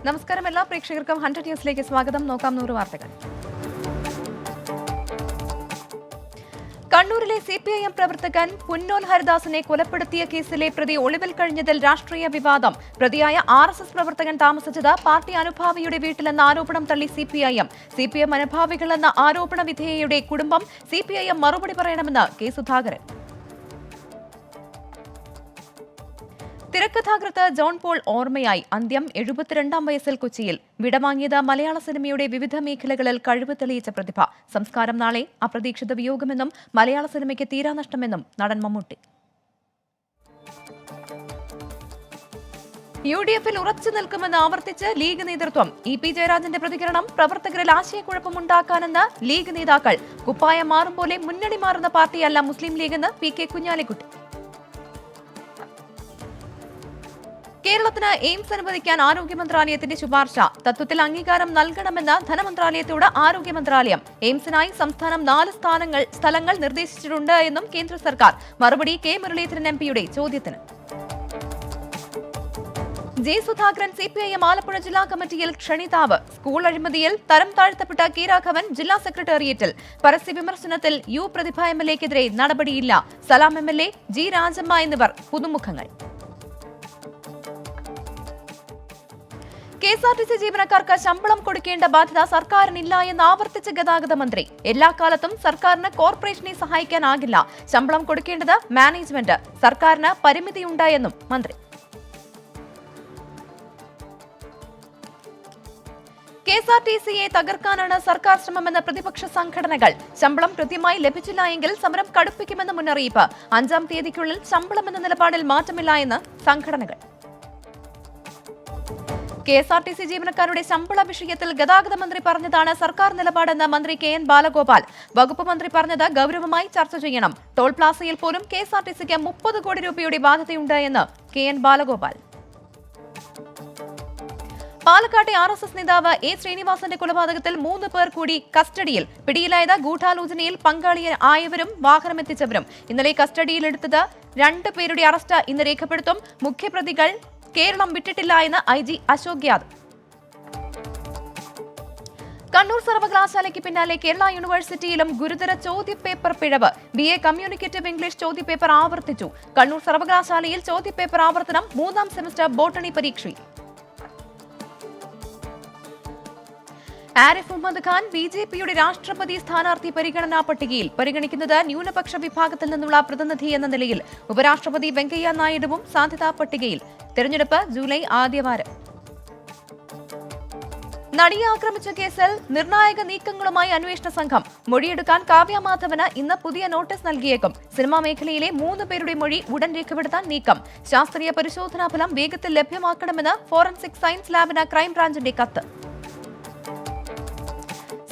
നമസ്കാരം എല്ലാ പ്രേക്ഷകർക്കും 100 ന്യൂസിലേക്ക് സ്വാഗതം. നോക്കാം 100 വാർത്തകൾ. കണ്ണൂരിലെ സിപിഐഎം പ്രവർത്തകൻ പുന്നോൽ ഹരിദാസിനെ കൊലപ്പെടുത്തിയ കേസിലെ പ്രതി ഒളിവിൽ കഴിഞ്ഞതിൽ രാഷ്ട്രീയ വിവാദം. പ്രതിയായ RSS പ്രവർത്തകൻ താമസിച്ചത് പാർട്ടി അനുഭാവിയുടെ വീട്ടിലെന്ന ആരോപണം തള്ളി സിപിഎം അനുഭാവികളെന്ന ആരോപണ വിധേയയുടെ കുടുംബം സിപിഐഎം മറുപടി പറയണമെന്ന് കെ സുധാകരൻ. തിരക്കഥാകൃത്ത് ജോൺ പോൾ ഓർമ്മയായി അന്ത്യം. 72-ാം വയസ്സിൽ കൊച്ചിയിൽ വിടവാങ്ങിയത് മലയാള സിനിമയുടെ വിവിധ മേഖലകളിൽ കഴിവ് തെളിയിച്ച പ്രതിഭ. സംസ്കാരം നാളെ. അപ്രതീക്ഷിത വിയോഗമെന്നും മലയാള സിനിമയ്ക്ക് തീരാനഷ്ടമെന്നും നടൻ മമ്മൂട്ടി. UDF-ൽ ഉറച്ചു നിൽക്കുമെന്ന് ആവർത്തിച്ച് ലീഗ് നേതൃത്വം. EP ജയരാജന്റെ പ്രതികരണം. പ്രവർത്തകരിൽ ആശയക്കുഴപ്പമുണ്ടാക്കാനെന്ന് ലീഗ് നേതാക്കൾ. കുപ്പായം മാറും പോലെ മുന്നണി മാറുന്ന പാർട്ടിയല്ല മുസ്ലിം ലീഗെന്ന് PK കുഞ്ഞാലിക്കുട്ടി. കേരളത്തിന് എയിംസ് അനുവദിക്കാൻ ആരോഗ്യ മന്ത്രാലയത്തിന്റെ ശുപാർശ. തത്വത്തിൽ അംഗീകാരം നൽകണമെന്ന് ധനമന്ത്രാലയത്തോട് ആരോഗ്യ മന്ത്രാലയം. എയിംസിനായി സംസ്ഥാനം 4 സ്ഥലങ്ങൾ നിർദ്ദേശിച്ചിട്ടുണ്ട് എന്നും കേന്ദ്ര സർക്കാർ. മറുപടി കെ മുരളീധരൻ MPയുടെ ചോദ്യത്തിന്. ജെ സുധാകരൻ CPIM ആലപ്പുഴ ജില്ലാ കമ്മിറ്റിയിൽ ക്ഷണിതാവ്. സ്കൂൾ അഴിമതിയിൽ തരം താഴ്ത്തപ്പെട്ട കെ രാഘവൻ ജില്ലാ സെക്രട്ടേറിയറ്റിൽ. പരസ്യ വിമർശനത്തിൽ പ്രതിഭ MLAക്കെതിരെ നടപടിയില്ല. സലാം MLA, G രാജമ്മ എന്നിവർ പുതുമുഖങ്ങൾ. KSRTC ജീവനക്കാർക്ക് ശമ്പളം കൊടുക്കേണ്ട ബാധ്യത സർക്കാരിനില്ല എന്ന് ആവർത്തിച്ച ഗതാഗത മന്ത്രി. എല്ലാ കാലത്തും സർക്കാരിന് കോർപ്പറേഷനെ സഹായിക്കാനാകില്ല. ശമ്പളം കൊടുക്കേണ്ടത് മാനേജ്മെന്റ്. സർക്കാരിന് പരിമിതിയുണ്ട് എന്നും മന്ത്രി. KSRTCയെ തകർക്കാനാണ് സർക്കാർ ശ്രമമെന്ന് പ്രതിപക്ഷ സംഘടനകൾ. ശമ്പളം കൃത്യമായി ലഭിച്ചില്ല എങ്കിൽ സമരം കടുപ്പിക്കുമെന്ന് മുന്നറിയിപ്പ്. 5-ാം തീയതിക്കുള്ളിൽ ശമ്പളമെന്ന നിലപാടിൽ മാറ്റമില്ല എന്ന് സംഘടനകൾ. KSRTC ജീവനക്കാരുടെ ശമ്പള വിഷയത്തിൽ ഗതാഗത മന്ത്രി പറഞ്ഞതാണ് സർക്കാർ നിലപാടെന്ന് മന്ത്രി KN ബാലഗോപാൽ. വകുപ്പ് മന്ത്രി പറഞ്ഞത് ഗൌരവമായി ചർച്ച ചെയ്യണം. ടോൾ പ്ലാസയിൽ പോലും KSRTCക്ക് 30 കോടി രൂപയുടെ ബാധ്യതയുണ്ട് എന്ന് KN ബാലഗോപാൽ. പാലക്കാട്ടെ RSS നേതാവ് A ശ്രീനിവാസന്റെ കൊലപാതകത്തിൽ 3 പേർ കൂടി കസ്റ്റഡിയിൽ. പിടിയിലായത് ഗൂഢാലോചനയിൽ പങ്കാളിയായവരും വാഹനമെത്തിച്ചവരും. ഇന്നലെ കസ്റ്റഡിയിലെടുത്തത് 2 പേരുടെ അറസ്റ്റ് ഇന്ന് രേഖപ്പെടുത്തും. മുഖ്യപ്രതികൾ കേരളം വിട്ടിട്ടില്ല എന്ന് IG അശോക് യാദവ്. കണ്ണൂർ സർവകലാശാലയ്ക്ക് പിന്നാലെ കേരള യൂണിവേഴ്സിറ്റിയിലും ഗുരുതര ചോദ്യപേപ്പർ പിഴവ്. BA കമ്മ്യൂണിക്കേറ്റീവ് ഇംഗ്ലീഷ് ചോദ്യപേപ്പർ ആവർത്തിച്ചു. കണ്ണൂർ സർവകലാശാലയിൽ ചോദ്യപേപ്പർ ആവർത്തനം. 3-ാം സെമസ്റ്റർ ബോട്ടണി പരീക്ഷയിൽ. ആരിഫ് മുഹമ്മദ് ഖാൻ BJPയുടെ രാഷ്ട്രപതി സ്ഥാനാർത്ഥി പരിഗണനാ പട്ടികയിൽ. പരിഗണിക്കുന്നത് ന്യൂനപക്ഷ വിഭാഗത്തിൽ നിന്നുള്ള പ്രതിനിധി എന്ന നിലയിൽ. ഉപരാഷ്ട്രപതി വെങ്കയ്യ നായിഡുവും സാധ്യതാ പട്ടികയിൽ. തെരഞ്ഞെടുപ്പ് ജൂലൈ ആദ്യവാരം. നടിയെ ആക്രമിച്ച കേസിൽ നിർണായക നീക്കങ്ങളുമായി അന്വേഷണ സംഘം. മൊഴിയെടുക്കാൻ കാവ്യ മാധവന് ഇന്ന് പുതിയ നോട്ടീസ് നൽകിയേക്കും. സിനിമാ മേഖലയിലെ 3 പേരുടെ മൊഴി ഉടൻ രേഖപ്പെടുത്താൻ നീക്കം. ശാസ്ത്രീയ പരിശോധനാ ഫലം വേഗത്തിൽ ലഭ്യമാക്കണമെന്ന് ഫോറൻസിക് സയൻസ് ലാബിന് ക്രൈംബ്രാഞ്ചിന്റെ കത്ത്.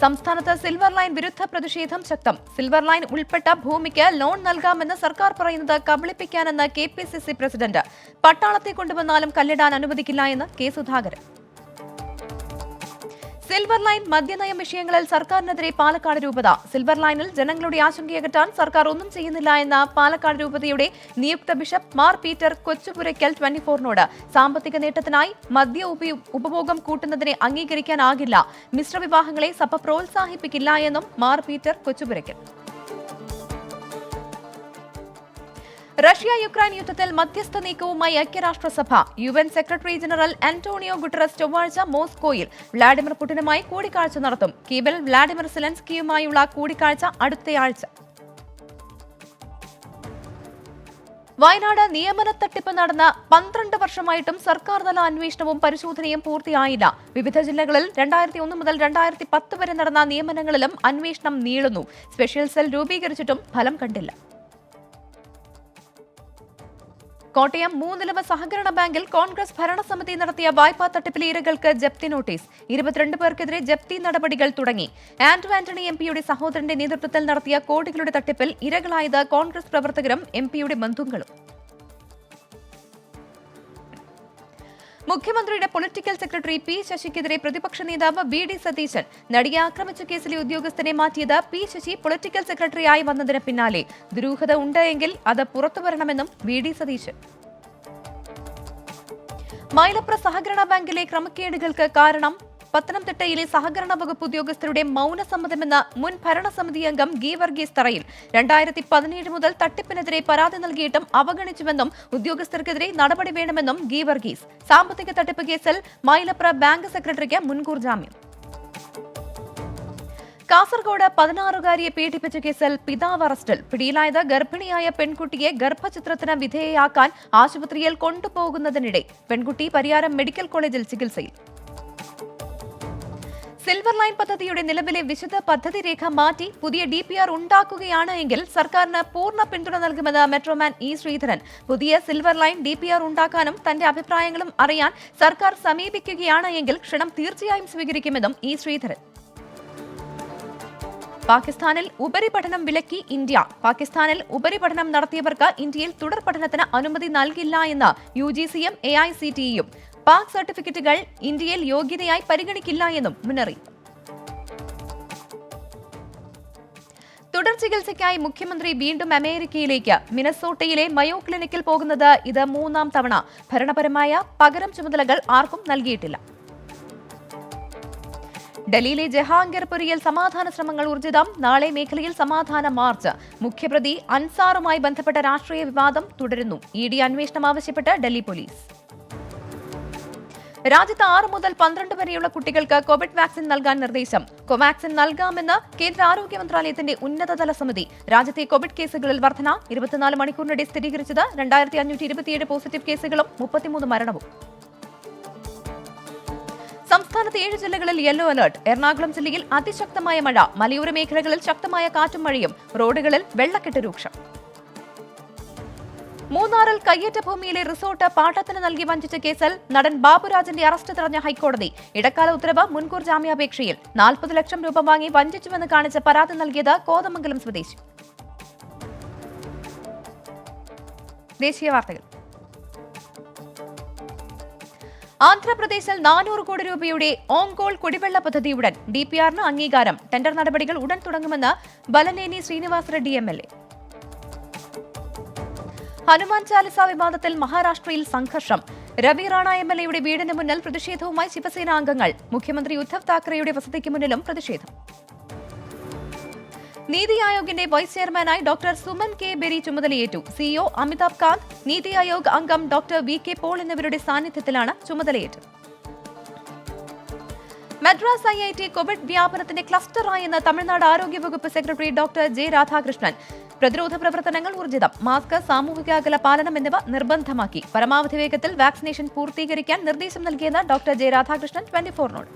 സംസ്ഥാനത്ത് സിൽവർ ലൈൻ വിരുദ്ധ പ്രതിഷേധം ശക്തം. സിൽവർ ലൈൻ ഉൾപ്പെട്ട ഭൂമിക്ക് ലോൺ നൽകാമെന്ന് സർക്കാർ പറയുന്നത് കബളിപ്പിക്കാനെന്ന് KPCC പ്രസിഡന്റ്. പട്ടാളത്തെ കൊണ്ടുവന്നാലും കല്ലിടാൻ അനുവദിക്കില്ല എന്ന് കെ സുധാകരൻ. സിൽവർ ലൈൻ മദ്യനയം വിഷയങ്ങളിൽ സർക്കാരിനെതിരെ പാലക്കാട് രൂപത. സിൽവർ ലൈനിൽ ജനങ്ങളുടെ ആശങ്കയകറ്റാൻ സർക്കാർ ഒന്നും ചെയ്യുന്നില്ല എന്ന പാലക്കാട് രൂപതയുടെ നിയുക്ത ബിഷപ്പ് മാർ പീറ്റർ കൊച്ചുപുരയ്ക്കൽ 24നോട്. സാമ്പത്തിക നേട്ടത്തിനായി മദ്യ ഉപഭോഗം കൂട്ടുന്നതിനെ അംഗീകരിക്കാനാകില്ല. മിശ്രവിവാഹങ്ങളെ സഭ പ്രോത്സാഹിപ്പിക്കില്ല എന്നും Mar Peter Kochupurakkal. Russia Ukraine യുദ്ധത്തിൽ മധ്യസ്ഥ നീക്കവുമായി ഐക്യരാഷ്ട്രസഭ. UN secretary general Antonio Guterres ചൊവ്വാഴ്ച മോസ്കോയിൽ വ്ളാഡിമിർ പുടിനുമായി കൂടിക്കാഴ്ച നടത്തും. കീവിൽ വ്ളാഡിമിർ സെലൻസ്കിയുമായുള്ള കൂടിക്കാഴ്ച അടുത്തയാഴ്ച. വയനാട് നിയമന തട്ടിപ്പ് നടന്ന 12 വർഷമായിട്ടും സർക്കാർ തല അന്വേഷണവും പരിശോധനയും പൂർത്തിയായില്ല. വിവിധ ജില്ലകളിൽ 2001 മുതൽ 2010 വരെ നടന്ന നിയമനങ്ങളിലും അന്വേഷണം നീളുന്നു. സ്പെഷ്യൽ സെൽ രൂപീകരിച്ചിട്ടും ഫലം കണ്ടില്ല. കോട്ടയം മൂന്നിലവ സഹകരണ ബാങ്കിൽ കോൺഗ്രസ് ഭരണസമിതി നടത്തിയ വായ്പാ തട്ടിപ്പിലെ ഇരകൾക്ക് ജപ്തി നോട്ടീസ്. 22 പേർക്കെതിരെ ജപ്തി നടപടികൾ തുടങ്ങി. ആന്റണി MPയുടെ സഹോദരന്റെ നേതൃത്വത്തിൽ നടത്തിയ കോടികളുടെ തട്ടിപ്പിൽ ഇരകളായത് കോൺഗ്രസ് പ്രവർത്തകരും MPയുടെ ബന്ധുക്കളും. മുഖ്യമന്ത്രിയുടെ പൊളിറ്റിക്കൽ സെക്രട്ടറി P ശശിക്കെതിരെ പ്രതിപക്ഷ നേതാവ് VD സതീശൻ. നടിയെ ആക്രമിച്ച കേസിലെ ഉദ്യോഗസ്ഥനെ മാറ്റിയത് P ശശി പൊളിറ്റിക്കൽ സെക്രട്ടറിയായി വന്നതിന് പിന്നാലെ. ദുരൂഹത ഉണ്ട് എങ്കിൽ അത് പുറത്തുവരണമെന്നും VD സതീശൻ. മൈലപ്ര സഹകരണ ബാങ്കിലെ ക്രമക്കേടുകൾക്ക് കാരണം പത്തനംതിട്ടയിലെ സഹകരണ വകുപ്പ് ഉദ്യോഗസ്ഥരുടെ മൌനസമ്മതമെന്ന മുൻ ഭരണസമിതി അംഗം ഗീവർഗീസ് തറയിൽ 2017 മുതൽ തട്ടിപ്പിനെതിരെ പരാതി നൽകിയിട്ടും അവഗണിച്ചുവെന്നും ഉദ്യോഗസ്ഥർക്കെതിരെ നടപടി വേണമെന്നും ഗീവർഗീസ്. സാമ്പത്തിക തട്ടിപ്പ് കേസിൽ മൈലപ്ര ബാങ്ക് സെക്രട്ടറിക്ക് മുൻകൂർ ജാമ്യം. കാസർഗോഡ് 16-കാരിയെ പീഡിപ്പിച്ച കേസിൽ പിതാവ് അറസ്റ്റിൽ. പിടിയിലായത് ഗർഭിണിയായ പെൺകുട്ടിയെ ഗർഭചിത്രത്തിന് വിധേയയാക്കാൻ ആശുപത്രിയിൽ കൊണ്ടുപോകുന്നതിനിടെ പെൺകുട്ടി പരിയാരം മെഡിക്കൽ കോളേജിൽ ചികിത്സയിൽ. സിൽവർ ലൈൻ പദ്ധതിയുടെ നിലവിലെ വിശദ പദ്ധതി രേഖ മാറ്റി പുതിയ DPR ഉണ്ടാക്കുകയാണ് എങ്കിൽ സർക്കാരിന് പൂർണ്ണ പിന്തുണ നൽകുമെന്ന് മെട്രോമാൻ ഇ ശ്രീധരൻ. പുതിയ സിൽവർ ലൈൻ DPR ഉണ്ടാക്കാനും തന്റെ അഭിപ്രായങ്ങളും അറിയാൻ സർക്കാർ സമീപിക്കുകയാണ് എങ്കിൽ ക്ഷണം തീർച്ചയായും സ്വീകരിക്കുമെന്നും ഇ ശ്രീധരൻ. പാകിസ്ഥാനിൽ ഉപരിപഠനം വിലക്കി ഇന്ത്യ. പാകിസ്ഥാനിൽ ഉപരിപഠനം നടത്തിയവർക്ക് ഇന്ത്യയിൽ തുടർ പഠനത്തിന് അനുമതി നൽകില്ല എന്ന് UGC-യും AICTE-യും. പാക് സർട്ടിഫിക്കറ്റുകൾ ഇന്ത്യയിൽ യോഗ്യതയായി പരിഗണിക്കില്ല എന്നും മുന്നറിയിപ്പ്. തുടർ ചികിത്സയ്ക്കായി മുഖ്യമന്ത്രി വീണ്ടും അമേരിക്കയിലേക്ക്. മിനസോട്ടയിലെ മയോ ക്ലിനിക്കിൽ പോകുന്നത് ഇത് 3ാം തവണ. ഭരണപരമായ പകരം ചുമതലകൾ ആർക്കും നൽകിയിട്ടില്ല. ഡൽഹിയിലെ ജഹാംഗീർപുരിയിൽ സമാധാന ശ്രമങ്ങൾ ഊർജിതം. നാളെ മേഖലയിൽ സമാധാന മാർച്ച്. മുഖ്യപ്രതി അൻസാറുമായി ബന്ധപ്പെട്ട രാഷ്ട്രീയ വിവാദം തുടരുന്നു. ED അന്വേഷണം ആവശ്യപ്പെട്ട് ഡൽഹി പോലീസ്. രാജ്യത്ത് 6 മുതൽ 12 വരെയുള്ള കുട്ടികൾക്ക് കോവിഡ് വാക്സിൻ നൽകാൻ നിർദ്ദേശം. കോവാക്സിൻ നൽകാമെന്ന് കേന്ദ്ര ആരോഗ്യ മന്ത്രാലയത്തിന്റെ ഉന്നതതല സമിതി. രാജ്യത്തെ കോവിഡ് കേസുകളിൽ വർധന. 24 മണിക്കൂറിനിടെ സ്ഥിരീകരിച്ചത് 2527 പോസിറ്റീവ് കേസുകളും 33 മരണവും. സംസ്ഥാനത്ത് 7 ജില്ലകളിൽ യെല്ലോ അലർട്ട്. എറണാകുളം ജില്ലയിൽ അതിശക്തമായ മഴ. മലയോര മേഖലകളിൽ ശക്തമായ കാറ്റും മഴയും. റോഡുകളിൽ വെള്ളക്കെട്ട് രൂക്ഷം. മൂന്നാറിൽ കയ്യേറ്റ ഭൂമിയിലെ റിസോർട്ട് പാട്ടത്തിന് നൽകി വഞ്ചിച്ച കേസിൽ നടൻ ബാബുരാജിന്റെ അറസ്റ്റ് തടഞ്ഞ ഹൈക്കോടതി. ഇടക്കാല ഉത്തരവ് മുൻകൂർ ജാമ്യാപേക്ഷയിൽ. 40 ലക്ഷം രൂപ വാങ്ങി വഞ്ചിച്ചുവെന്ന് കാണിച്ച് പരാതി നൽകിയത് കോതമംഗലം സ്വദേശി. ദേശീയ വാർത്തകൾ. ആന്ധ്രാപ്രദേശിൽ 400 കോടി രൂപയുടെ ഓങ്കോൾ കുടിവെള്ള പദ്ധതി ഉടൻ. DPR-ന് അംഗീകാരം. ടെൻഡർ നടപടികൾ ഉടൻ തുടങ്ങുമെന്ന് ബലനേനി ശ്രീനിവാസ് റെഡ്ഡി MLA. ഹനുമാൻ ചാലിസ വിവാദത്തിൽ മഹാരാഷ്ട്രയിൽ സംഘർഷം. രവി റാണ MLA-യുടെ വീടിന് മുന്നിൽ പ്രതിഷേധവുമായി ശിവസേന അംഗങ്ങൾ. മുഖ്യമന്ത്രി ഉദ്ധവ് താക്കറെയുടെ വസതിക്ക് മുന്നിലും പ്രതിഷേധം. നീതി ആയോഗിന്റെ വൈസ് ചെയർമാനായി ഡോക്ടർ സുമൻ കെ ബെരി ചുമതലയേറ്റു. CEO അമിതാഭ് കാന്ത്, നീതി ആയോഗ് അംഗം ഡോക്ടർ VK പോൾ എന്നിവരുടെ സാന്നിധ്യത്തിലാണ് ചുമതലയേറ്റത്. മദ്രാസ് IIT കോവിഡ് വ്യാപനത്തിന്റെ ക്ലസ്റ്ററായെന്ന് തമിഴ്നാട് ആരോഗ്യവകുപ്പ് സെക്രട്ടറി ഡോക്ടർ ജെ രാധാകൃഷ്ണൻ. പ്രതിരോധ പ്രവർത്തനങ്ങൾ ഊർജിതം. മാസ്ക്, സാമൂഹിക അകല പാലനം എന്നിവ നിർബന്ധമാക്കി. പരമാവധി വേഗത്തിൽ വാക്സിനേഷൻ പൂർത്തീകരിക്കാൻ നിർദ്ദേശം നൽകിയെന്ന് ഡോക്ടർ ജെ രാധാകൃഷ്ണൻ 24-നോട്.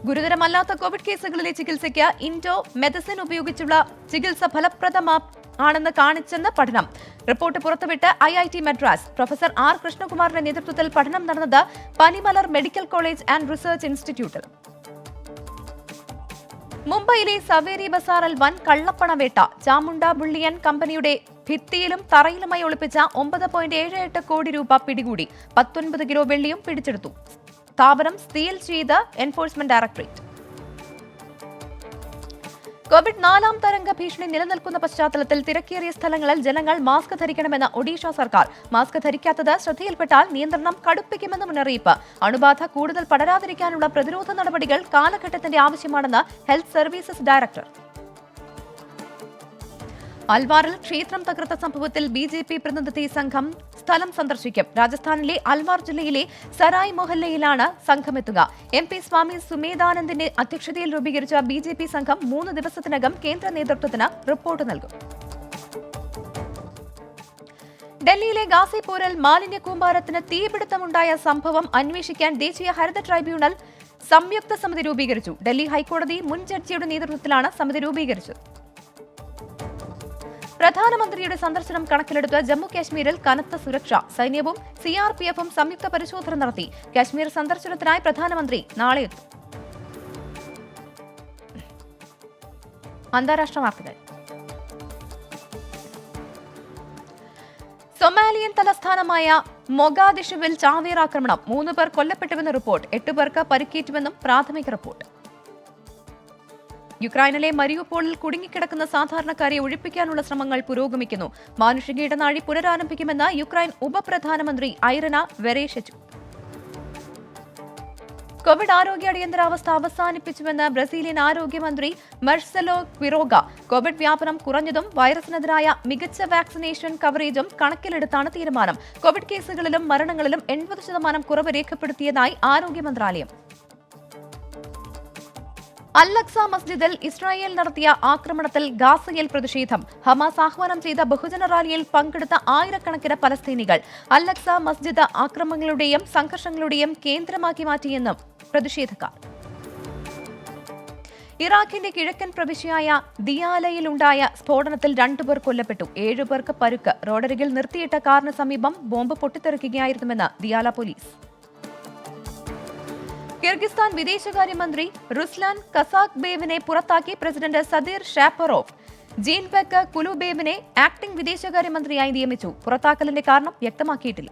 ഗുരുതരമല്ലാത്ത കോവിഡ് കേസുകളിലെ ചികിത്സയ്ക്ക് ഇൻഡോ മെഡിസിൻ ഉപയോഗിച്ചുള്ള ചികിത്സ ഫലപ്രദമാണെന്ന് കാണിച്ചെന്ന് പഠനം. റിപ്പോർട്ട് പുറത്തുവിട്ട് IIT മദ്രാസ്. പ്രൊഫസർ R കൃഷ്ണകുമാറിന്റെ നേതൃത്വത്തിൽ പഠനം നടന്നത് Panimalar medical college and research ഇൻസ്റ്റിറ്റ്യൂട്ടിൽ. മുംബൈയിലെ സവേരി ബസാറിൽ വൻ കള്ളപ്പണവേട്ട. ചാമുണ്ട ബുള്ളിയൻ കമ്പനിയുടെ ഭിത്തിയിലും തറയിലുമായി ഒളിപ്പിച്ച 9.78 കോടി രൂപ പിടികൂടി. 19 കിലോ വെള്ളിയും പിടിച്ചെടുത്തു. സ്ഥാപനം സീൽ ചെയ്ത് എൻഫോഴ്സ്മെന്റ് ഡയറക്ടറേറ്റ്. കോവിഡ് 4ാം തരംഗ ഭീഷണി നിലനിൽക്കുന്ന പശ്ചാത്തലത്തിൽ തിരക്കേറിയ സ്ഥലങ്ങളിൽ ജനങ്ങൾ മാസ്ക് ധരിക്കണമെന്ന ഒഡീഷ സർക്കാർ. മാസ്ക് ധരിക്കാത്തത് ശ്രദ്ധയിൽപ്പെട്ടാൽ നിയന്ത്രണം കടുപ്പിക്കുമെന്ന് മുന്നറിയിപ്പ്. അണുബാധ കൂടുതൽ പടരാതിരിക്കാനുള്ള പ്രതിരോധ നടപടികൾ കാലഘട്ടത്തിന്റെ ആവശ്യമാണെന്ന് ഹെൽത്ത് സർവീസസ് ഡയറക്ടർ. അൽവാറിൽ ക്ഷേത്രം തകർത്ത സംഭവത്തിൽ BJP പ്രതിനിധി സംഘം സ്ഥലം സന്ദർശിക്കും. രാജസ്ഥാനിലെ അൽവാർ ജില്ലയിലെ സരായ് മൊഹല്ലയിലാണ് സംഘമെത്തുക. MP സ്വാമി സുമേധാനന്ദിന്റെ അധ്യക്ഷതയിൽ രൂപീകരിച്ച BJP സംഘം 3 ദിവസത്തിനകം കേന്ദ്ര നേതൃത്വത്തിന് റിപ്പോർട്ട് നൽകും. ഡൽഹിയിലെ ഗാസിപൂരിൽ മാലിന്യ കൂമ്പാരത്തിന് തീപിടുത്തമുണ്ടായ സംഭവം അന്വേഷിക്കാൻ ദേശീയ ഹരിത ട്രൈബ്യൂണൽ സംയുക്ത സമിതി രൂപീകരിച്ചു. ഡൽഹി ഹൈക്കോടതി മുൻ ജഡ്ജിയുടെ നേതൃത്വത്തിലാണ് സമിതി രൂപീകരിച്ചത്. പ്രധാനമന്ത്രിയുടെ സന്ദർശനം കണക്കിലെടുത്ത് ജമ്മു കാശ്മീരിൽ കനത്ത സുരക്ഷ. സൈന്യവും CRPF-ഉം സംയുക്ത പരിശോധന നടത്തി. കാശ്മീർ സന്ദർശനത്തിനായി പ്രധാനമന്ത്രി നാളെ എത്തും. അന്താരാഷ്ട്ര വാർത്തകൾ. സൊമാലിയൻ തലസ്ഥാനമായ മൊഗാദിഷുവിൽ ചാവേർ ആക്രമണം. 3 പേർ കൊല്ലപ്പെട്ടുവെന്ന് റിപ്പോർട്ട്. 8 പേർക്ക് പരിക്കേറ്റുവെന്നും പ്രാഥമിക റിപ്പോർട്ട്. യുക്രൈനിലെ മരിയുപോളിൽ കുടുങ്ങിക്കിടക്കുന്ന സാധാരണക്കാരെ ഒഴിപ്പിക്കാനുള്ള ശ്രമങ്ങൾ പുരോഗമിക്കുന്നു. മാനുഷിക ഇടനാഴി പുനരാരംഭിക്കുമെന്ന് യുക്രൈൻ ഉപപ്രധാനമന്ത്രി ഐറിന വെരേഷെച്ചു. കോവിഡ് ആരോഗ്യ അടിയന്തരാവസ്ഥ അവസാനിപ്പിച്ചുവെന്ന് ബ്രസീലിയൻ ആരോഗ്യമന്ത്രി മർസെലോ ക്വിറോഗ. കോവിഡ് വ്യാപനം കുറഞ്ഞതും വൈറസിനെതിരായ മികച്ച വാക്സിനേഷൻ കവറേജും കണക്കിലെടുത്താണ് തീരുമാനം. കോവിഡ് കേസുകളിലും മരണങ്ങളിലും 80% കുറവ് രേഖപ്പെടുത്തിയതായി ആരോഗ്യ മന്ത്രാലയം. അൽ-അക്സ മസ്ജിദിൽ ഇസ്രായേൽ നടത്തിയ ആക്രമണത്തിൽ ഗാസയിൽ പ്രതിഷേധം. ഹമാസ് ആഹ്വാനം ചെയ്ത ബഹുജന റാലിയിൽ പങ്കെടുത്ത ആയിരക്കണക്കിന് പലസ്തീനികൾ. അൽ-അക്സ മസ്ജിദ് ആക്രമണങ്ങളുടെയും സംഘർഷങ്ങളുടെയും കേന്ദ്രമാക്കി മാറ്റിയെന്നും പ്രതിഷേധക്കാർ. ഇറാഖിന്റെ കിഴക്കൻ പ്രവിശ്യയായ ദിയാലയിലുണ്ടായ സ്ഫോടനത്തിൽ 2 പേർ കൊല്ലപ്പെട്ടു, 7 പേർക്ക് പരുക്ക്. റോഡരികിൽ നിർത്തിയിട്ട കാറിന് സമീപം ബോംബ് പൊട്ടിത്തെറിക്കുകയായിരുന്നുവെന്ന് ദിയാല പോലീസ്. കിർഗിസ്ഥാൻ വിദേശകാര്യമന്ത്രി റുസ്ലാൻ കസാഖ്ബേവിനെ പുറത്താക്കി പ്രസിഡന്റ് സദീർ ഷാപ്പറോവ്. ജീൻബെക്ക് കുലുബേവിനെ ആക്ടിംഗ് വിദേശകാര്യമന്ത്രിയായി നിയമിച്ചു. പുറത്താക്കലിന്റെ കാരണം വ്യക്തമാക്കിയിട്ടില്ല.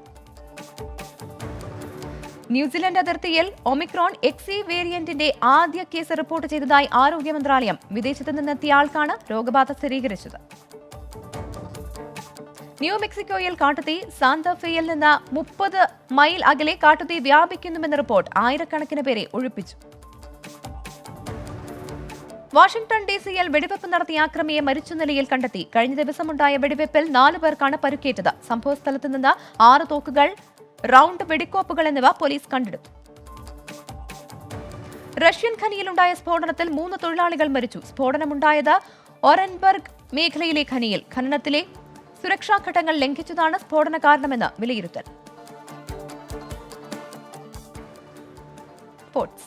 ന്യൂസിലൻഡ് അതിർത്തിയിൽ ഒമിക്രോൺ എക്സി വേരിയന്റിന്റെ ആദ്യ കേസ് റിപ്പോർട്ട് ചെയ്തതായി ആരോഗ്യ മന്ത്രാലയം. വിദേശത്ത് നിന്നെത്തിയ ആൾക്കാണ് രോഗബാധ സ്ഥിരീകരിച്ചത്. ന്യൂ മെക്സിക്കോയിൽ കാട്ടുതീ. സാന്താഫെയിൽ നിന്ന് 30 മൈൽ അകലെ കാട്ടുതീ വ്യാപിക്കുന്നുവെന്ന റിപ്പോർട്ട്. ആയിരക്കണക്കിന് പേരെ ഒഴിപ്പിച്ചു. വാഷിംഗ്ടൺ ഡിസിയിൽ വെടിവെപ്പ് നടത്തിയ ആക്രമിയെ മരിച്ച നിലയിൽ കണ്ടെത്തി. കഴിഞ്ഞ ദിവസമുണ്ടായ വെടിവെപ്പിൽ 4 പേർക്കാണ് പരുക്കേറ്റത്. സംഭവസ്ഥലത്ത് നിന്ന് 6 തോക്കുകൾ, റൌണ്ട് വെടിക്കോപ്പുകൾ എന്നിവ പോലീസ് കണ്ടെടുത്തു. റഷ്യൻ ഖനിയിലുണ്ടായ സ്ഫോടനത്തിൽ 3 തൊഴിലാളികൾ മരിച്ചു. സ്ഫോടനമുണ്ടായത് ഒറൻബർഗ് മേഖലയിലെ ഖനിയിൽ. ഖനനത്തിലെ സുരക്ഷാ ഘട്ടങ്ങൾ ലംഘിച്ചതാണ് സ്ഫോടന കാരണമെന്ന് വിലയിരുത്തൽ. സ്പോർട്സ്.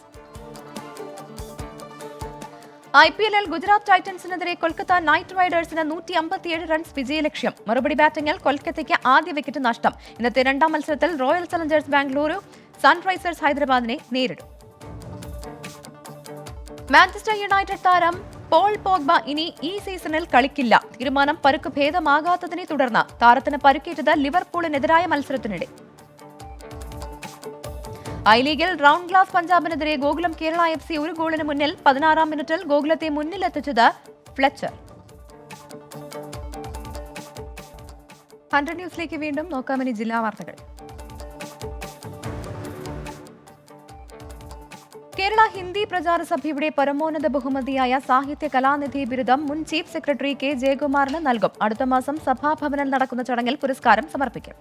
IPL-ൽ ഗുജറാത്ത് ടൈറ്റൻസിനെതിരെ കൊൽക്കത്ത നൈറ്റ് റൈഡേഴ്സിന് 157 റൺസ് വിജയലക്ഷ്യം. മറുപടി ബാറ്റിംഗിൽ കൊൽക്കത്തയ്ക്ക് ആദ്യ വിക്കറ്റ് നഷ്ടം. ഇന്നത്തെ 2ാം മത്സരത്തിൽ റോയൽ ചലഞ്ചേഴ്സ് ബാംഗ്ലൂരു സൺറൈസേഴ്സ് ഹൈദരാബാദിനെ നേരിടും. മാഞ്ചസ്റ്റർ യുണൈറ്റഡ് താരം പോൾ പോഗ്ബ ഇനി ഈ സീസണിൽ കളിക്കില്ല. തീരുമാനം പരുക്ക് ഭേദമാകാത്തതിനെ തുടർന്ന്. താരത്തിന് പരുക്കേറ്റത് ലിവർപൂളിനെതിരായ മത്സരത്തിനിടെ. ഐ ലീഗിൽ റൗണ്ട് ഗ്ലാസ് പഞ്ചാബിനെതിരെ ഗോകുലം കേരള FC 1 ഗോളിന് മുന്നിൽ. 16ാം മിനിറ്റിൽ ഗോകുലത്തെ മുന്നിലെത്തിച്ചത് ഫ്ലെച്ചർ. 100 ന്യൂസിലേക്ക് വീണ്ടും നോക്കാമിനി ജില്ലാ വാർത്തകൾ. കേരള ഹിന്ദി പ്രചാര സഭയുടെ പരമോന്നത ബഹുമതിയായ സാഹിത്യ കലാനിധി ബിരുദം മുൻ ചീഫ് സെക്രട്ടറി കെ ജയകുമാറിന് നൽകും. അടുത്ത മാസം സഭാഭവനിൽ നടക്കുന്ന ചടങ്ങിൽ പുരസ്കാരം സമർപ്പിക്കും.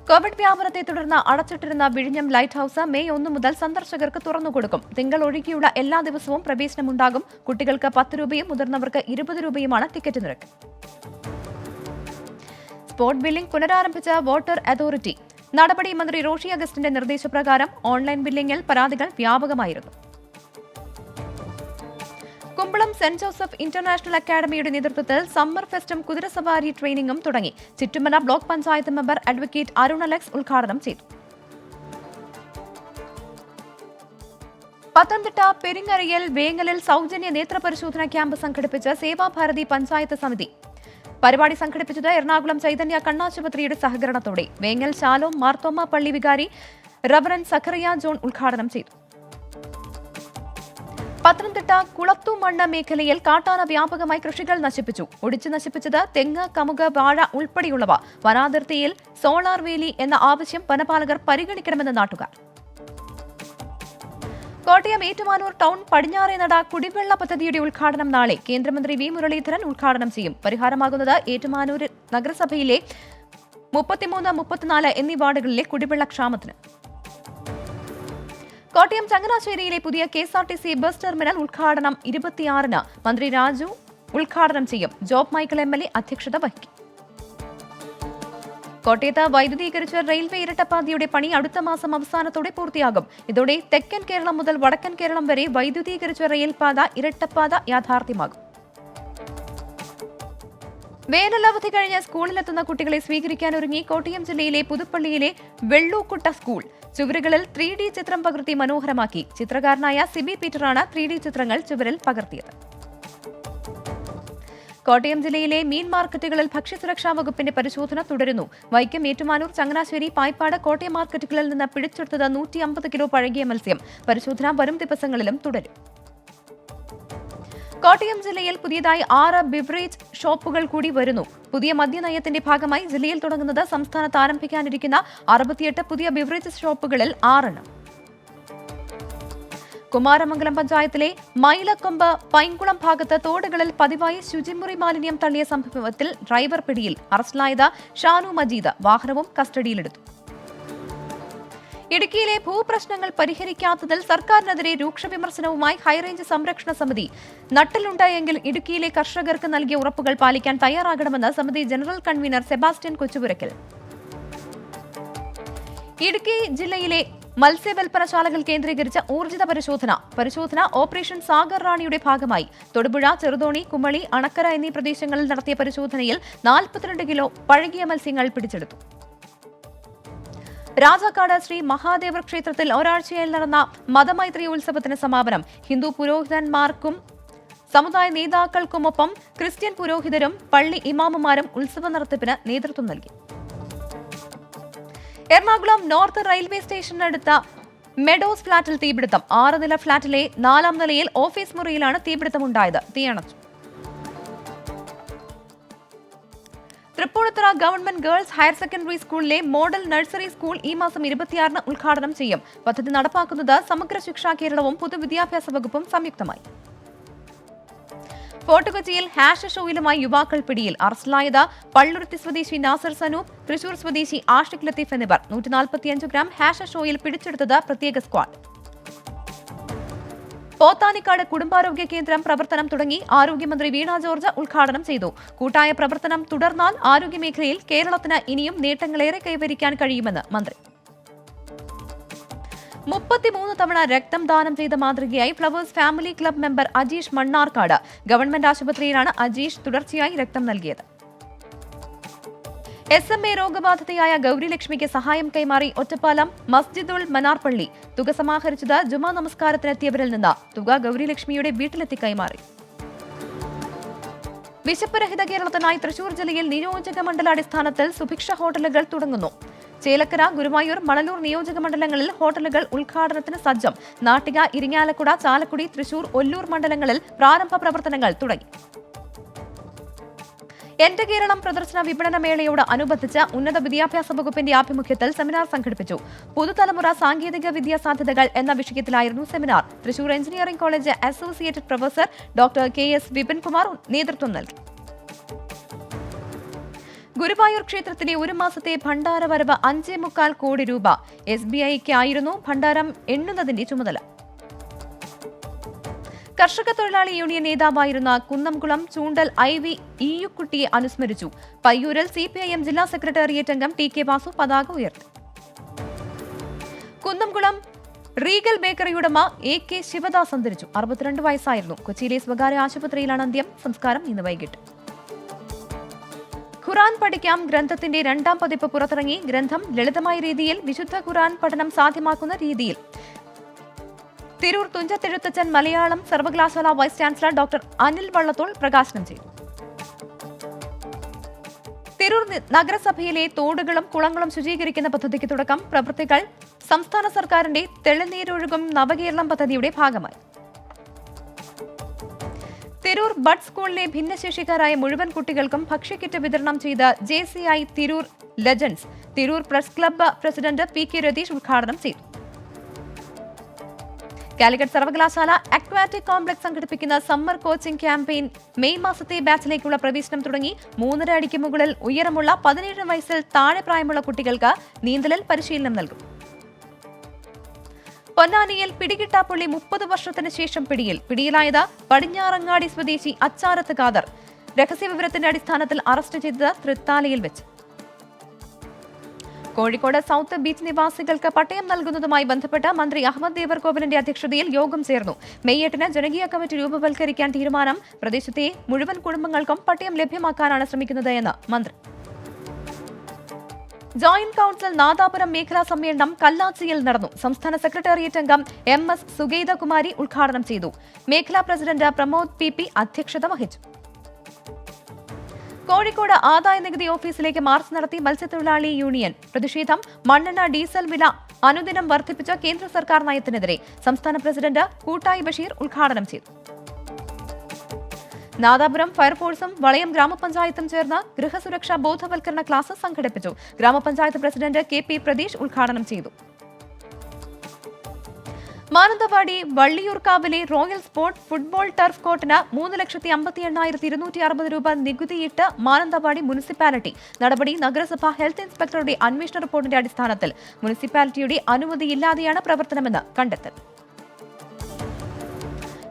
കോവിഡ് വ്യാപനത്തെ തുടർന്ന് അടച്ചിട്ടിരുന്ന വിഴിഞ്ഞം ലൈറ്റ് ഹൌസ് മെയ് 1 മുതൽ സന്ദർശകർക്ക് തുറന്നുകൊടുക്കും. തിങ്കൾ ഒഴികെയുള്ള എല്ലാ ദിവസവും പ്രവേശനമുണ്ടാകും. കുട്ടികൾക്ക് 10 രൂപയും മുതിർന്നവർക്ക് 20 രൂപയുമാണ് ടിക്കറ്റ് നിരക്ക്. സ്പോട്ട് ബില്ലിംഗ് പുനരാരംഭിച്ച വാട്ടർ അതോറിറ്റി. നടപടി മന്ത്രി റോഷി അഗസ്റ്റിന്റെ നിർദ്ദേശപ്രകാരം. ഓൺലൈൻ ബില്ലിംഗിൽ പരാതികൾ വ്യാപകമായിരുന്നു. കുമ്പളം സെന്റ് ജോസഫ് ഇന്റർനാഷണൽ അക്കാദമിയുടെ നേതൃത്വത്തിൽ സമ്മർ ഫെസ്റ്റും കുതിരസവാരി ട്രെയിനിങ്ങും തുടങ്ങി. Chittumala block panchayat member advocate Arun Alex ഉദ്ഘാടനം ചെയ്തു. പത്തനംതിട്ട പെരിങ്ങരയിൽ വേങ്ങലിൽ സൗജന്യ നേത്രപരിശോധന ക്യാമ്പ് സംഘടിപ്പിച്ച സേവാഭാരതി പഞ്ചായത്ത് സമിതി. പരിപാടി സംഘടിപ്പിച്ചത് എറണാകുളം ചൈതന്യ കണ്ണാശുപത്രിയുടെ സഹകരണത്തോടെ. വേങ്ങൽ ശാലോം മാർത്തോമ പള്ളി വികാരി റവറൻ സഖറിയ ജോൺ ഉദ്ഘാടനം ചെയ്തു. പത്തനംതിട്ട കുളത്തുമണ്ണ് മേഖലയിൽ കാട്ടാന വ്യാപകമായി കൃഷികൾ നശിപ്പിച്ചു. ഒടിച്ചു നശിപ്പിച്ചത് തെങ്ങ്, കമുക്, വാഴ ഉൾപ്പെടെയുള്ളവ. വനാതിർത്തിയിൽ സോളാർ വേലി എന്ന ആവശ്യം വനപാലകർ പരിഗണിക്കണമെന്ന് നാട്ടുകാർ. കോട്ടയം ഏറ്റുമാനൂർ ടൗൺ പടിഞ്ഞാറേനട കുടിവെള്ള പദ്ധതിയുടെ ഉദ്ഘാടനം നാളെ. കേന്ദ്രമന്ത്രി വി മുരളീധരൻ ഉദ്ഘാടനം ചെയ്യും. പരിഹാരമാകുന്നത് ഏറ്റുമാനൂർ നഗരസഭയിലെ 33, 34 എന്നീ വാർഡുകളിലെ കുടിവെള്ള ക്ഷാമത്തിന്. കോട്ടയം ചങ്ങനാശ്ശേരിയിലെ പുതിയ KSRTC ബസ് ടെർമിനൽ ഉദ്ഘാടനം 26-ന്. മന്ത്രി രാജു ഉദ്ഘാടനം ചെയ്യും. ജോബ് മൈക്കിൾ MLA അധ്യക്ഷത വഹിക്കും. കോട്ടയത്ത് വൈദ്യുതീകരിച്ച റെയിൽവേ ഇരട്ടപ്പാതയുടെ പണി അടുത്ത മാസം അവസാനത്തോടെ പൂർത്തിയാകും. ഇതോടെ തെക്കൻ കേരളം മുതൽ വടക്കൻ കേരളം വരെ വൈദ്യുതീകരിച്ച റെയിൽപാത ഇരട്ടപ്പാത യാഥാർത്ഥ്യമാകും. വേനലവധി കഴിഞ്ഞ് സ്കൂളിലെത്തുന്ന കുട്ടികളെ സ്വീകരിക്കാനൊരുങ്ങി കോട്ടയം ജില്ലയിലെ പുതുപ്പള്ളിയിലെ വെള്ളൂക്കുട്ട സ്കൂൾ. ചുവരുകളിൽ 3D ചിത്രം പകർത്തി മനോഹരമാക്കി. ചിത്രകാരനായ സിബി പീറ്ററാണ് 3D ചിത്രങ്ങൾ ചുവരിൽ പകർത്തിയത്. കോട്ടയം ജില്ലയിലെ മീൻ മാർക്കറ്റുകളിൽ ഭക്ഷ്യസുരക്ഷാ വകുപ്പിന്റെ പരിശോധന തുടരുന്നു. വൈക്കം, ഏറ്റുമാനൂർ, ചങ്ങനാശ്ശേരി, പായിപ്പാട്, കോട്ടയം മാർക്കറ്റുകളിൽ നിന്ന് പിടിച്ചെടുത്തത് 150 കിലോ പഴകിയ മത്സ്യം. പരിശോധന വരും ദിവസങ്ങളിലും തുടരും. കോട്ടയം ജില്ലയിൽ പുതിയതായി 6 ബിവറേജ് ഷോപ്പുകൾ കൂടി വരുന്നു. പുതിയ മദ്യനയത്തിന്റെ ഭാഗമായി ജില്ലയിൽ തുടങ്ങുന്നത് സംസ്ഥാനത്ത് ആരംഭിക്കാനിരിക്കുന്ന 68 പുതിയ ബിവറേജ് ഷോപ്പുകളിൽ 6 എണ്ണം. കുമാരമംഗലം പഞ്ചായത്തിലെ മൈലക്കൊമ്പ് പൈൻകുളം ഭാഗത്ത് തോടുകളിൽ പതിവായി ശുചിമുറി മാലിന്യം തള്ളിയ സംഭവത്തിൽ ഡ്രൈവർ പിടിയിൽ. അറസ്റ്റിലായത് ഷാനു മജീദ്. വാഹനവും കസ്റ്റഡിയിലെടുത്തു. ഇടുക്കിയിലെ ഭൂപ്രശ്നങ്ങൾ പരിഹരിക്കാത്തതിൽ സർക്കാരിനെതിരെ രൂക്ഷ വിമർശനവുമായി ഹൈറേഞ്ച് സംരക്ഷണ സമിതി. നട്ടിലുണ്ടായെങ്കിൽ ഇടുക്കിയിലെ കർഷകർക്ക് നൽകിയ ഉറപ്പുകൾ പാലിക്കാൻ തയ്യാറാകണമെന്ന് സമിതി general convener Sebastian Kochupurakkal. Idukki ജില്ലയിലെ മത്സ്യവില്പനശാലകൾ കേന്ദ്രീകരിച്ച ഊർജിത പരിശോധന ഓപ്പറേഷൻ സാഗർ റാണിയുടെ ഭാഗമായി തൊടുപുഴ, ചെറുതോണി, കുമളി, അണക്കര എന്നീ പ്രദേശങ്ങളിൽ നടത്തിയ പരിശോധനയിൽ 42 കിലോ പഴകിയ മത്സ്യങ്ങൾ പിടിച്ചെടുത്തു. രാജാക്കാട് ശ്രീ മഹാദേവർ ക്ഷേത്രത്തിൽ ഒരാഴ്ചയായി നടന്ന മതമൈത്രി ഉത്സവത്തിന് സമാപനം. ഹിന്ദു പുരോഹിതന്മാർക്കും സമുദായ നേതാക്കൾക്കുമൊപ്പം ക്രിസ്ത്യൻ പുരോഹിതരും പള്ളി ഇമാമുമാരും ഉത്സവ നടത്തിപ്പിന് നേതൃത്വം നൽകി. എറണാകുളം നോർത്ത് റെയിൽവേ സ്റ്റേഷനടുത്ത മെഡോസ് ഫ്ളാറ്റിൽ തീപിടുത്തം. 6 നില ഫ്ളാറ്റിലെ 4ാം നിലയിൽ ഓഫീസ് മുറിയിലാണ് തീപിടുത്തമുണ്ടായത്. തീയണച്ചു. Tripunithura government girls higher secondary സ്കൂളിലെ മോഡൽ നഴ്സറി സ്കൂൾ ഈ മാസം 26-ന് ഉദ്ഘാടനം ചെയ്യും. പദ്ധതി നടപ്പാക്കുന്നത് സമഗ്ര ശിക്ഷാ കേരളവും പൊതുവിദ്യാഭ്യാസ വകുപ്പും സംയുക്തമായി. ഫോർട്ട് കൊച്ചിയിൽ ഹാഷ് ഷോയിലുമായി യുവാക്കൾ പിടിയിൽ. അറസ്റ്റിലായത് പള്ളുരുത്തി സ്വദേശി നാസർ സനൂപ്, തൃശൂർ സ്വദേശി ആഷിഖ് ലത്തീഫ് എന്നിവർ. 145 ഗ്രാം ഹാഷ് ഷോയിൽ പിടിച്ചെടുത്തത് പ്രത്യേക സ്ക്വാഡ്. പോത്താനിക്കാട് കുടുംബാരോഗ്യ കേന്ദ്രം പ്രവർത്തനം തുടങ്ങി. ആരോഗ്യമന്ത്രി വീണ ജോർജ് ഉദ്ഘാടനം ചെയ്തു. കൂട്ടായ പ്രവർത്തനം തുടർന്നാൽ ആരോഗ്യമേഖലയിൽ കേരളത്തിന് ഇനിയും നേട്ടങ്ങളേറെ കൈവരിക്കാൻ കഴിയുമെന്ന് മന്ത്രി. 33 തവണ രക്തം ദാനം ചെയ്ത മാതൃകയായി flowers family club member Ajeesh Mannarkkad. Government ആശുപത്രിയിലാണ് അജീഷ് തുടർച്ചയായി രക്തം നൽകിയത്. SMA രോഗബാധിതയായ ഗൗരിലക്ഷ്മിക്ക് സഹായം കൈമാറി ഒറ്റപ്പാലം മസ്ജിദുൽ മനാർപള്ളി. തുക സമാഹരിച്ചത് ജുമാ നമസ്കാരത്തിനെത്തിയവരിൽ നിന്ന്. തുക ഗൗരിലക്ഷ്മിയുടെ വീട്ടിലെത്തി കൈമാറി. വിശപ്പ് രഹിത കേരളത്തിനായി തൃശൂർ ജില്ലയിൽ നിയോജക മണ്ഡലാടിസ്ഥാനത്തിൽ സുഭിക്ഷ ഹോട്ടലുകൾ തുടങ്ങുന്നു. ചേലക്കര, ഗുരുവായൂർ, മണലൂർ നിയോജക മണ്ഡലങ്ങളിൽ ഹോട്ടലുകൾ ഉദ്ഘാടനത്തിന് സജ്ജം. നാട്ടിക, ഇരിങ്ങാലക്കുട, ചാലക്കുടി, തൃശൂർ, ഒല്ലൂർ മണ്ഡലങ്ങളിൽ പ്രാരംഭ പ്രവർത്തനങ്ങൾ തുടങ്ങി. എന്റെ കേരളം പ്രദർശന വിപണന മേളയോട് അനുബന്ധിച്ച് ഉന്നത വിദ്യാഭ്യാസ വകുപ്പിന്റെ ആഭിമുഖ്യത്തിൽ സെമിനാർ സംഘടിപ്പിച്ചു. പുതുതലമുറ സാങ്കേതിക വിദ്യാ സാധ്യതകൾ എന്ന വിഷയത്തിലായിരുന്നു seminar. Thrissur engineering college associate professor doctor KS Vipinkumar നേതൃത്വം നൽകി. ഗുരുവായൂർ ക്ഷേത്രത്തിലെ ഒരു മാസത്തെ ഭണ്ഡാര വരവ് 5.25 കോടി രൂപ. SBIക്കായിരുന്നു ഭണ്ഡാരം എണ്ണുന്നതിന്റെ ചുമതല. കർഷക തൊഴിലാളി യൂണിയൻ നേതാവായിരുന്ന കുന്നംകുളം ചൂണ്ടൽ IV ഈയുക്കുട്ടിയെ അനുസ്മരിച്ചു. പയ്യൂരിൽ CPIM ജില്ലാ സെക്രട്ടേറിയറ്റ് അംഗം TK വാസു പതാക ഉയർത്തി. കുന്നംകുളം റീഗൽ ബേക്കറി ഉടമ AK ശിവദാസ് അന്തരിച്ചു. 62 വയസ്സായിരുന്നു. കൊച്ചിയിലെ സ്വകാര്യ ആശുപത്രിയിലാണ് അന്ത്യം. സംസ്കാരം ഇന്ന് വൈകിട്ട്. ഖുറാൻ പഠിക്കാം ഗ്രന്ഥത്തിന്റെ 2ാം പതിപ്പ് പുറത്തിറങ്ങി. ഗ്രന്ഥം ലളിതമായ രീതിയിൽ വിശുദ്ധ ഖുറാൻ പഠനം സാധ്യമാക്കുന്ന രീതിയിൽ തിരൂർ തുഞ്ചത്തെഴുത്തച്ഛൻ മലയാളം സർവകലാശാല vice chancellor doctor Anil Vallathol പ്രകാശനം ചെയ്തു. തിരൂർ നഗരസഭയിലെ തോടുകളും കുളങ്ങളും ശുചീകരിക്കുന്ന പദ്ധതിക്ക് തുടക്കം. പ്രവൃത്തികൾ സംസ്ഥാന സർക്കാരിന്റെ തെളിനീരൊഴുകും നവകേരളം പദ്ധതിയുടെ ഭാഗമായി. തിരൂർ ബഡ് സ്കൂളിലെ ഭിന്നശേഷിക്കാരായ മുഴുവൻ കുട്ടികൾക്കും ഭക്ഷ്യക്കിറ്റ് വിതരണം ചെയ്ത JCI Tirur legends. Tirur press club president PK Ratheesh ഉദ്ഘാടനം ചെയ്തു. കാലിക്കറ്റ് സർവകലാശാല അക്വാറ്റിക് കോംപ്ലക്സ് സംഘടിപ്പിക്കുന്ന സമ്മർ കോച്ചിംഗ് ക്യാമ്പയിൻ മെയ് മാസത്തെ ബാച്ചിലേക്കുള്ള പ്രവേശനം തുടങ്ങി. 3.5 അടിക്ക് മുകളിൽ ഉയരമുള്ള 17 വയസ്സിൽ താഴെ പ്രായമുള്ള കുട്ടികൾക്ക് നീന്തലിൽ പരിശീലനം നൽകും. പൊന്നാനിയിൽ പിടികിട്ടാപ്പുള്ളി 30 വർഷത്തിന് ശേഷം പിടിയിലായത് പടിഞ്ഞാറങ്ങാടി സ്വദേശി അച്ചാരത്ത് ഖാദർ. രഹസ്യവിവരത്തിന്റെ അടിസ്ഥാനത്തിൽ അറസ്റ്റ് ചെയ്തത് തൃത്താലയിൽ വെച്ച്. കോഴിക്കോട് സൗത്ത് ബീച്ച് നിവാസികൾക്ക് പട്ടയം നൽകുന്നതുമായി ബന്ധപ്പെട്ട് മന്ത്രി അഹമ്മദ് ദേവർകോവിലിന്റെ അധ്യക്ഷതയിൽ യോഗം ചേർന്നു. മെയ് 8-ന് ജനകീയ കമ്മിറ്റി രൂപവൽക്കരിക്കാൻ തീരുമാനം. പ്രദേശത്തെ മുഴുവൻ കുടുംബങ്ങൾക്കും പട്ടയം ലഭ്യമാക്കാനാണ് ശ്രമിക്കുന്നത് എന്ന് മന്ത്രി. ജോയിന്റ് കൌൺസിൽ നാദാപുരം മേഖലാ സമ്മേളനം കല്ലാച്ചിയിൽ നടന്നു. സംസ്ഥാന സെക്രട്ടേറിയറ്റ് അംഗം MS സുഗൈതകുമാരി ഉദ്ഘാടനം ചെയ്തു. മേഖലാ പ്രസിഡന്റ് പ്രമോദ് PP അധ്യക്ഷത വഹിച്ചു. കോഴിക്കോട് ആദായ നികുതി ഓഫീസിലേക്ക് മാർച്ച് നടത്തി മത്സ്യത്തൊഴിലാളി യൂണിയൻ പ്രതിഷേധം. മണ്ണെണ്ണ ഡീസൽ വില അനുദിനം വർദ്ധിപ്പിച്ച കേന്ദ്ര സർക്കാർ നയത്തിനെതിരെ. സംസ്ഥാന പ്രസിഡന്റ് കൂട്ടായി ബഷീർ ഉദ്ഘാടനം ചെയ്തു. നാദാപുരം ഫയർഫോഴ്സും വളയം ഗ്രാമപഞ്ചായത്തും ചേർന്ന് ഗൃഹസുരക്ഷാ ബോധവൽക്കരണ ക്ലാസ് സംഘടിപ്പിച്ചു. ഗ്രാമപഞ്ചായത്ത് പ്രസിഡന്റ് KP പ്രതീഷ് ഉദ്ഘാടനം ചെയ്തു. മാനന്തവാടി വള്ളിയൂർക്കാവിലെ റോയൽ സ്പോർട്ട് ഫുട്ബോൾ ടർഫ് കോർട്ടിന് 3,58,260 രൂപ നികുതിയിട്ട് മാനന്തവാടി മുനിസിപ്പാലിറ്റി. നടപടി നഗരസഭ ഹെൽത്ത് ഇൻസ്പെക്ടറുടെ അന്വേഷണ റിപ്പോർട്ടിന്റെ അടിസ്ഥാനത്തിൽ. മുനിസിപ്പാലിറ്റിയുടെ അനുമതിയില്ലാതെയാണ് പ്രവർത്തനമെന്ന് കണ്ടെത്തൽ.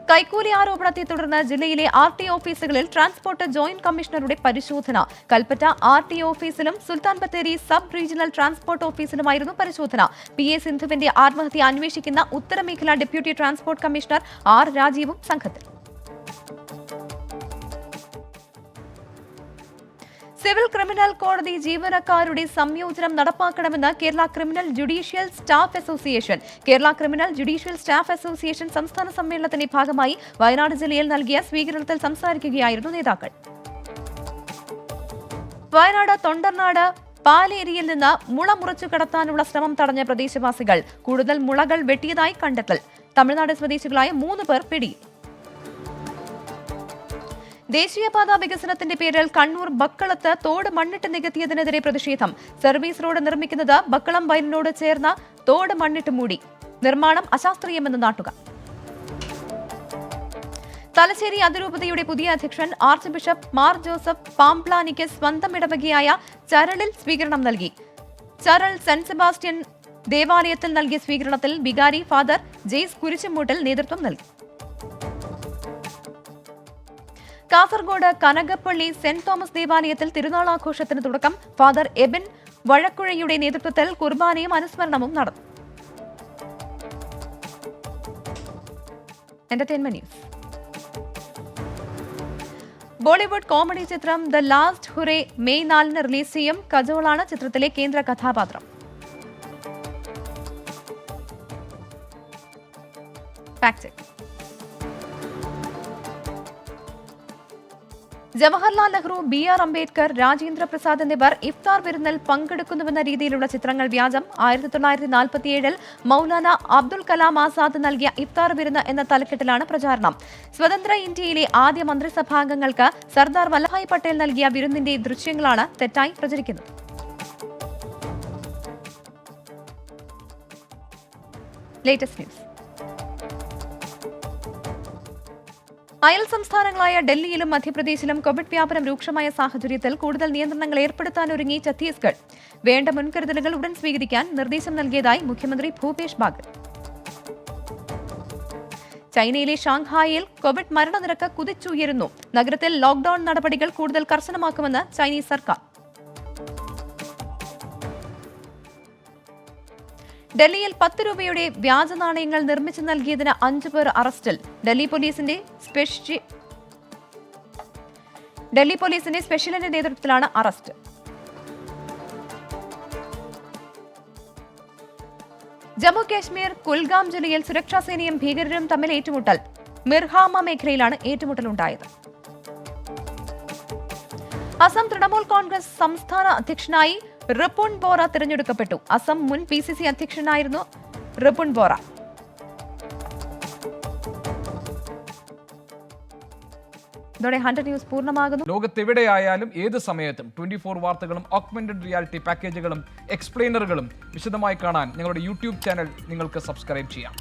കൈക്കൂലി ആരോപണത്തെ തുടർന്ന് ജില്ലയിലെ RT ഓഫീസുകളിൽ ട്രാൻസ്പോർട്ട് ജോയിന്റ് കമ്മീഷണറുടെ പരിശോധന. കൽപ്പറ്റ RT ഓഫീസിലും Sultan Bathery sub regional transport ഓഫീസിലുമായിരുന്നു പരിശോധന. PA സിന്ധുവിന്റെ ആത്മഹത്യ അന്വേഷിക്കുന്ന ഉത്തരമേഖല ഡെപ്യൂട്ടി ട്രാൻസ്പോർട്ട് കമ്മീഷണർ R രാജീവും സംഘത്തിൽ. സിവിൽ ക്രിമിനൽ കോടതി ജീവനക്കാരുടെ സംയോജനം നടപ്പാക്കണമെന്ന് Kerala criminal judicial staff association. Kerala criminal judicial staff association സംസ്ഥാന സമ്മേളനത്തിന്റെ ഭാഗമായി വയനാട് ജില്ലയിൽ നൽകിയ സ്വീകരണത്തിൽ സംസാരിക്കുകയായിരുന്നു നേതാക്കൾ. വയനാട് തൊണ്ടർനാട് പാലേരിയിൽ നിന്ന് മുള മുറിച്ചു കടത്താനുള്ള ശ്രമം തടഞ്ഞ പ്രദേശവാസികൾ. കൂടുതൽ മുളകൾ വെട്ടിയതായി കണ്ടെത്തൽ. തമിഴ്നാട് സ്വദേശികളായ 3 പേർ പിടിയിൽ. ദേശീയപാത വികസനത്തിന്റെ പേരിൽ കണ്ണൂർ ബക്കളത്ത് തോട് മണ്ണിട്ട് നികത്തിയതിനെതിരെ പ്രതിഷേധം. സർവീസ് റോഡ് നിർമ്മിക്കുന്നത് ബക്കളം വയലിനോട് ചേർന്ന തോട് മണ്ണിട്ട് മൂടി. നിർമ്മാണം അശാസ്ത്രീയമെന്ന് നാട്ടുകാർ. തലശ്ശേരി അതിരൂപതയുടെ പുതിയ അധ്യക്ഷൻ ആർച്ച് ബിഷപ്പ് മാർ ജോസഫ് പാംപ്ലാനിക്ക് സ്വന്തം ഇടവകയായ ചരളിൽ സ്വീകരണം നൽകി. ചരൾ സെന്റ് സെബാസ്റ്റ്യൻ ദേവാലയത്തിൽ നൽകിയ സ്വീകരണത്തിൽ വികാരി ഫാദർ ജെയ്സ് കുരിശുമൂട്ടിൽ നേതൃത്വം നൽകി. കാസർഗോഡ് കനകപ്പള്ളി സെന്റ് തോമസ് ദേവാലയത്തിൽ തിരുനാൾ ആഘോഷത്തിന് തുടക്കം. ഫാദർ എബിൻ വഴക്കുഴയുടെ നേതൃത്വത്തിൽ കുർബാനയും അനുസ്മരണവും നടന്നു. Entertainment news. ബോളിവുഡ് കോമഡി ചിത്രം the last hurrah May 4 release ചെയ്യും. കജോളാണ് ചിത്രത്തിലെ കേന്ദ്ര കഥാപാത്രം. ജവഹർലാൽ നെഹ്റു, BR അംബേദ്കർ, രാജേന്ദ്ര പ്രസാദ് എന്നിവർ ഇഫ്താർ വിരുന്നിൽ പങ്കെടുക്കുന്നുവെന്ന രീതിയിലുള്ള ചിത്രങ്ങൾ വ്യാജം. 1947 മൗലാന അബ്ദുൽ കലാം ആസാദ് നൽകിയ ഇഫ്താർ വിരുന്ന് എന്ന തലക്കെട്ടിലാണ് പ്രചാരണം. സ്വതന്ത്ര ഇന്ത്യയിലെ ആദ്യ മന്ത്രിസഭാംഗങ്ങൾക്ക് സർദാർ വല്ലഭായ് പട്ടേൽ നൽകിയ വിരുന്നിന്റെ ദൃശ്യങ്ങളാണ് തെറ്റായി പ്രചരിക്കുന്നത്. Latest news. അയൽ സംസ്ഥാനങ്ങളായ ഡൽഹിയിലും മധ്യപ്രദേശിലും കോവിഡ് വ്യാപനം രൂക്ഷമായ സാഹചര്യത്തിൽ കൂടുതൽ നിയന്ത്രണങ്ങൾ ഏർപ്പെടുത്താനൊരുങ്ങി ഛത്തീസ്ഗഡ്. വേണ്ട മുൻകരുതലുകൾ ഉടൻ സ്വീകരിക്കാൻ നിർദ്ദേശം നൽകിയതായി മുഖ്യമന്ത്രി ഭൂപേഷ് ബാഗൽ. ചൈനയിലെ ഷാങ്ഹായിൽ കോവിഡ് മരണനിരക്ക് കുതിച്ചുയരുന്നു. നഗരത്തിൽ ലോക്ഡൌൺ നടപടികൾ കൂടുതൽ കർശനമാക്കുമെന്ന് ചൈനീസ് സർക്കാർ. ഡൽഹിയിൽ 10 രൂപയുടെ വ്യാജ നാണയങ്ങൾ നിർമ്മിച്ചു നൽകിയതിന് 5 പേർ അറസ്റ്റിൽ. ഡൽഹി പോലീസിന്റെ സ്പെഷ്യലിന്റെ നേതൃത്വത്തിലാണ് അറസ്റ്റ്. ജമ്മു കാശ്മീർ കുൽഗാം ജില്ലയിൽ സുരക്ഷാസേനയും ഭീകരരും തമ്മിൽ ഏറ്റുമുട്ടൽ. മിർഹാമ മേഖലയിലാണ് ഏറ്റുമുട്ടലുണ്ടായത്. അസം തൃണമൂൽ കോൺഗ്രസ് സംസ്ഥാന അധ്യക്ഷനായി റിപുൺ ബോറ തിരഞ്ഞെടുക്കപ്പെട്ടു. അസം മുൻ PCC അധ്യക്ഷനായിരുന്നു റിപുൺ ബോറ. ഇതോടെ 100 ന്യൂസ് പൂർണ്ണമാകുന്നു. ലോകത്തെവിടെയായാലും ഏത് സമയത്തും 24 വാർത്തകളും ഓഗ്മെന്റഡ് റിയാലിറ്റി പാക്കേജുകളും എക്സ്പ്ലെയിനറുകളും വിശദമായി കാണാൻ ഞങ്ങളുടെ YouTube ചാനൽ നിങ്ങൾക്ക് സബ്സ്ക്രൈബ് ചെയ്യാം.